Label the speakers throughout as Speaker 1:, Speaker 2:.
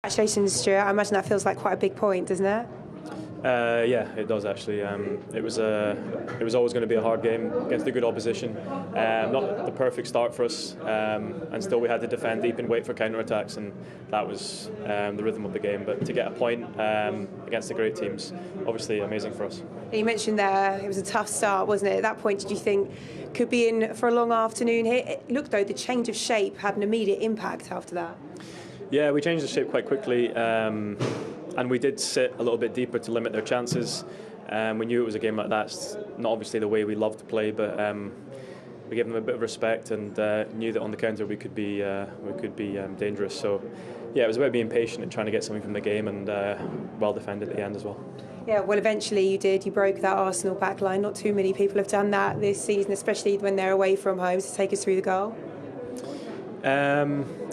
Speaker 1: Congratulations, Stuart. I imagine that feels like quite a big point, doesn't it?
Speaker 2: Yeah, it does actually. It was always going to be a hard game against a good opposition. Not the perfect start for us, and still we had to defend deep and wait for counter-attacks, and that was the rhythm of the game. But to get a point against the great teams, obviously amazing for us.
Speaker 1: You mentioned there it was a tough start, wasn't it? At that point, did you think could be in for a long afternoon here? It looked though the change of shape had an immediate impact after that.
Speaker 2: Yeah, we changed the shape quite quickly. And we did sit a little bit deeper to limit their chances. We knew it was a game like that. It's not obviously the way we love to play, but we gave them a bit of respect and knew that on the counter we could be dangerous. So yeah, it was about being patient and trying to get something from the game, and well defended at the end as well.
Speaker 1: Yeah, well, eventually you did. You broke that Arsenal backline. Not too many people have done that this season, especially when they're away from home. To take us through the goal.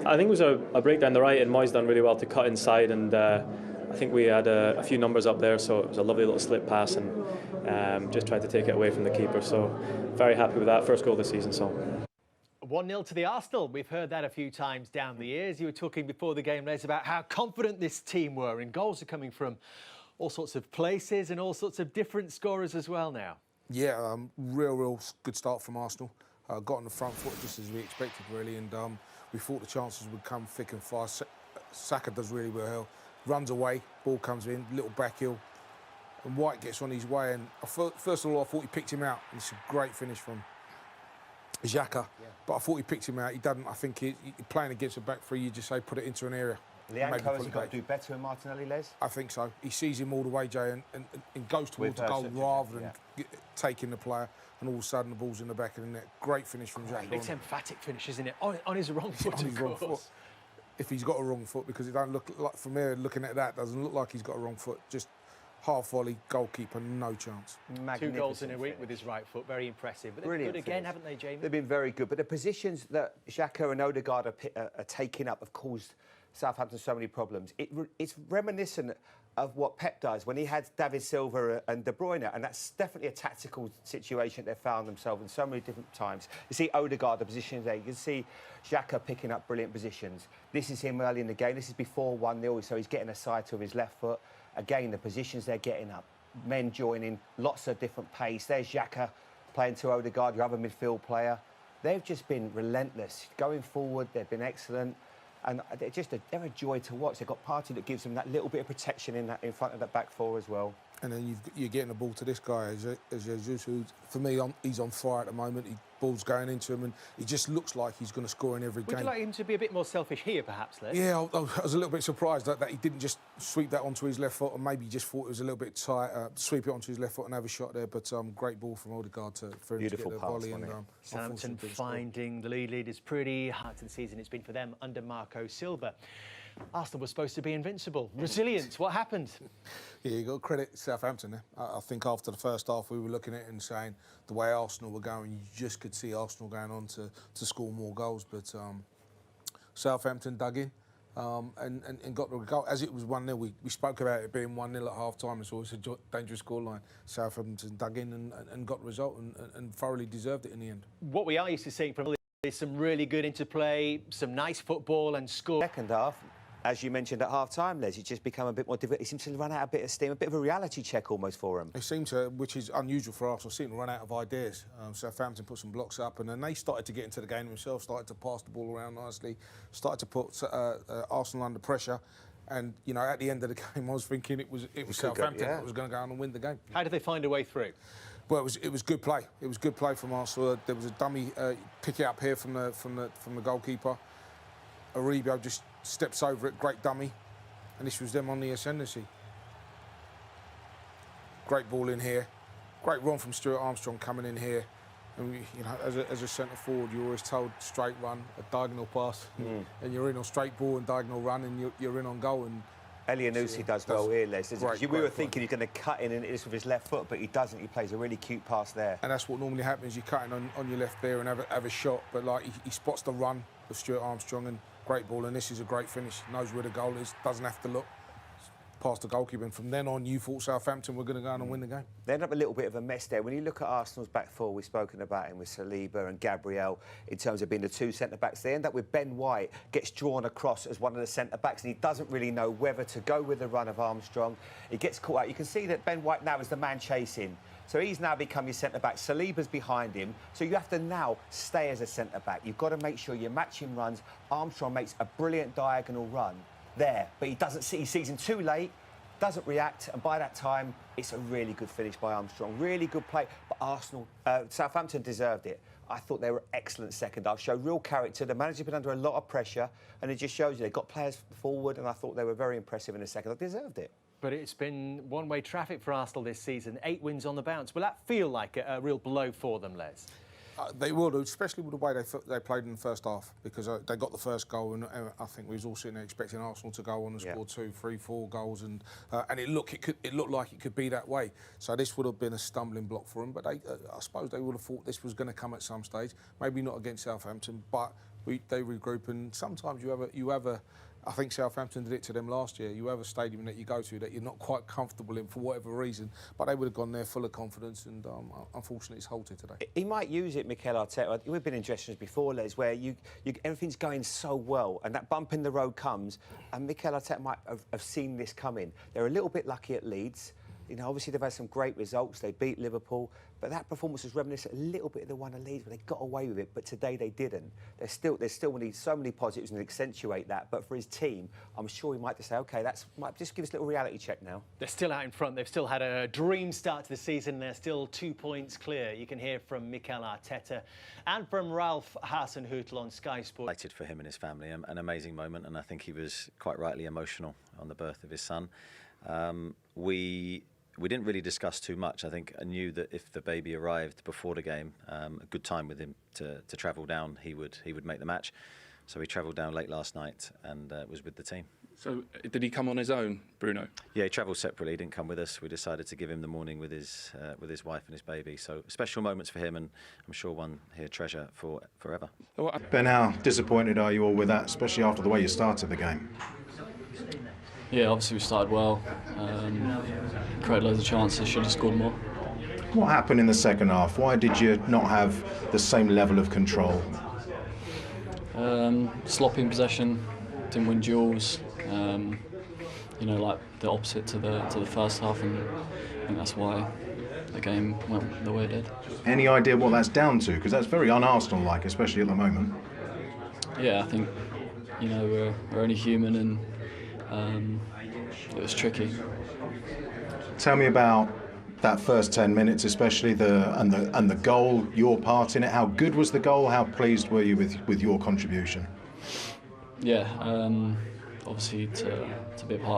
Speaker 2: I think it was a break down the right, and Moyes done really well to cut inside, and I think we had a few numbers up there, so it was a lovely little slip pass, and just tried to take it away from the keeper. So very happy with that first goal of the season. So
Speaker 3: 1-0 to the Arsenal. We've heard that a few times down the years. You were talking before the game, Les, about how confident this team were, and goals are coming from all sorts of places and all sorts of different scorers as well now.
Speaker 4: Yeah, real good start from Arsenal. Got on the front foot just as we expected, really, and we thought the chances would come thick and fast. Saka does really well. Runs away, ball comes in, little back heel, and White gets on his way. And first of all, I thought he picked him out. It's a great finish from Xhaka, but I thought he picked him out. He doesn't. I think he playing against a back three, you just say put it into an area.
Speaker 5: Lianco has got to do better than Martinelli, Les?
Speaker 4: I think so. He sees him all the way, Jay, and goes towards the goal rather than taking the player. And all of a sudden, the ball's in the back of the net. Great finish from Xhaka.
Speaker 3: It's emphatic finish, isn't it? On his wrong foot,
Speaker 4: on his wrong foot. If he's got a wrong foot, because it don't look like, from here looking at that, doesn't look like he's got a wrong foot. Just half volley, goalkeeper, no chance.
Speaker 3: 2 goals in a week with his right foot, very impressive. But they've been good again, haven't they, Jamie?
Speaker 5: They've been very good, but the positions that Xhaka and Odegaard are taking up have caused Southampton so many problems. It's reminiscent of what Pep does when he had David Silva and De Bruyne, and that's definitely a tactical situation they found themselves in so many different times. You see Odegaard, the positions there. You can see Xhaka picking up brilliant positions. This is him early in the game. This is before 1-0, so he's getting a side to his left foot. Again, the positions they're getting up. Men joining, lots of different pace. There's Xhaka playing to Odegaard, your other midfield player. They've just been relentless. Going forward, they've been excellent. And they're a joy to watch. They've got Partey that gives them that little bit of protection in front of that back four as well.
Speaker 4: And then you're getting the ball to this guy, as Jesus, who, for me, he's on fire at the moment. Ball's going into him, and he just looks like he's going to score in every game.
Speaker 3: Would you like him to be a bit more selfish here, perhaps, Les?
Speaker 4: Yeah, I was a little bit surprised that he didn't just sweep that onto his left foot, and maybe just thought it was a little bit tight. Sweep it onto his left foot and have a shot there. But great ball from Odegaard for him to get the volley. And
Speaker 3: Southampton finding the lead is pretty hard to the season. It's been for them under Marco Silva. Arsenal was supposed to be invincible, resilient. What happened?
Speaker 4: Yeah, you got to credit Southampton there. I think after the first half, we were looking at it and saying the way Arsenal were going, you just could see Arsenal going on to score more goals. But Southampton dug in and got the goal. As it was 1-0, we spoke about it being 1-0 at half-time. It's always a dangerous scoreline. Southampton dug in and got the result and thoroughly deserved it in the end.
Speaker 3: What we are used to seeing from is some really good interplay, some nice football and score.
Speaker 5: Second half, as you mentioned at half-time, Les, it's just become a bit more difficult. He seems to run out a bit of steam, a bit of a reality check almost for him.
Speaker 4: They seem to, which is unusual for Arsenal, seem to run out of ideas. Southampton put some blocks up, and then they started to get into the game themselves, started to pass the ball around nicely, started to put Arsenal under pressure. And, you know, at the end of the game, I was thinking it was Southampton that was going to go on and win the game.
Speaker 3: How did they find a way through?
Speaker 4: Well, it was good play. It was good play from Arsenal. There was a dummy pick it up here from the goalkeeper. Uribe just steps over it, great dummy, and this was them on the ascendancy. Great ball in here, great run from Stuart Armstrong coming in here. And you know, as a centre forward, you're always told straight run, a diagonal pass, and you're in on straight ball and diagonal run, and you're in on goal. And
Speaker 5: Elianusi does well here, Les. We were thinking he's going to cut in into this with his left foot, but he doesn't. He plays a really cute pass there.
Speaker 4: And that's what normally happens. You're cutting on your left there and have a shot, but like he spots the run of Stuart Armstrong, and great ball. And this is a great finish. Knows where the goal is. Doesn't have to look. past the goalkeeper, and from then on you thought Southampton were going to go on and win the game.
Speaker 5: They ended up a little bit of a mess there. When you look at Arsenal's back four, we've spoken about him with Saliba and Gabriel in terms of being the two centre-backs. They end up with Ben White, gets drawn across as one of the centre-backs, and he doesn't really know whether to go with the run of Armstrong. He gets caught out. You can see that Ben White now is the man chasing. So he's now become your centre-back. Saliba's behind him. So you have to now stay as a centre-back. You've got to make sure you're matching runs. Armstrong makes a brilliant diagonal run there, but he doesn't see, he sees him too late, doesn't react, and by that time, it's a really good finish by Armstrong. Really good play, but Southampton deserved it. I thought they were excellent second half, showed real character. The manager's been under a lot of pressure, and it just shows you they've got players forward, and I thought they were very impressive in the second half. They deserved it.
Speaker 3: But it's been one-way traffic for Arsenal this season. 8 wins on the bounce. Will that feel like a real blow for them, Les?
Speaker 4: They will do, especially with the way they played in the first half, because they got the first goal, and I think we was all sitting there expecting Arsenal to go on and score 2, 3, 4 goals, and it looked like it could be that way. So this would have been a stumbling block for them, but I suppose they would have thought this was going to come at some stage. Maybe not against Southampton, but they regroup, and sometimes you have a. I think Southampton did it to them last year. You have a stadium that you go to that you're not quite comfortable in for whatever reason, but they would have gone there full of confidence, and unfortunately it's halted today.
Speaker 5: He might use it, Mikel Arteta. We've been in dressing before, Les, where everything's going so well, and that bump in the road comes, and Mikel Arteta might have seen this coming. They're a little bit lucky at Leeds. You know, obviously they've had some great results. They beat Liverpool, but that performance was reminiscent a little bit of the one of Leeds, where they got away with it. But today they didn't. There's still need so many positives and accentuate that. But for his team, I'm sure he might just say, OK, might just give us a little reality check now.
Speaker 3: They're still out in front. They've still had a dream start to the season. They're still 2 points clear. You can hear from Mikel Arteta and from Ralph Hasenhüttl on Sky Sports.
Speaker 6: Delighted for him and his family, an amazing moment, and I think he was quite rightly emotional on the birth of his son. We didn't really discuss too much. I think I knew that if the baby arrived before the game, a good time with him to travel down, he would make the match. So he travelled down late last night and was with the team.
Speaker 7: So did he come on his own, Bruno?
Speaker 6: Yeah, he travelled separately. He didn't come with us. We decided to give him the morning with his wife and his baby. So special moments for him, and I'm sure one he'll treasure forever.
Speaker 8: Ben, how disappointed are you all with that, especially after the way you started the game?
Speaker 9: Yeah, obviously we started well, created loads of chances, should have scored more.
Speaker 8: What happened in the second half? Why did you not have the same level of control?
Speaker 9: Sloppy in possession, didn't win duels, you know, like the opposite to the first half, and I think that's why the game went the way it did. Any
Speaker 8: idea what that's down to? Because that's very un-Arsenal-like, especially at the moment.
Speaker 9: Yeah, I think, you know, we're only human, and it was tricky.
Speaker 8: Tell me about that first 10 minutes, especially and the goal, your part in it. How good was the goal? How pleased were you with your contribution?
Speaker 9: Yeah, obviously to be a part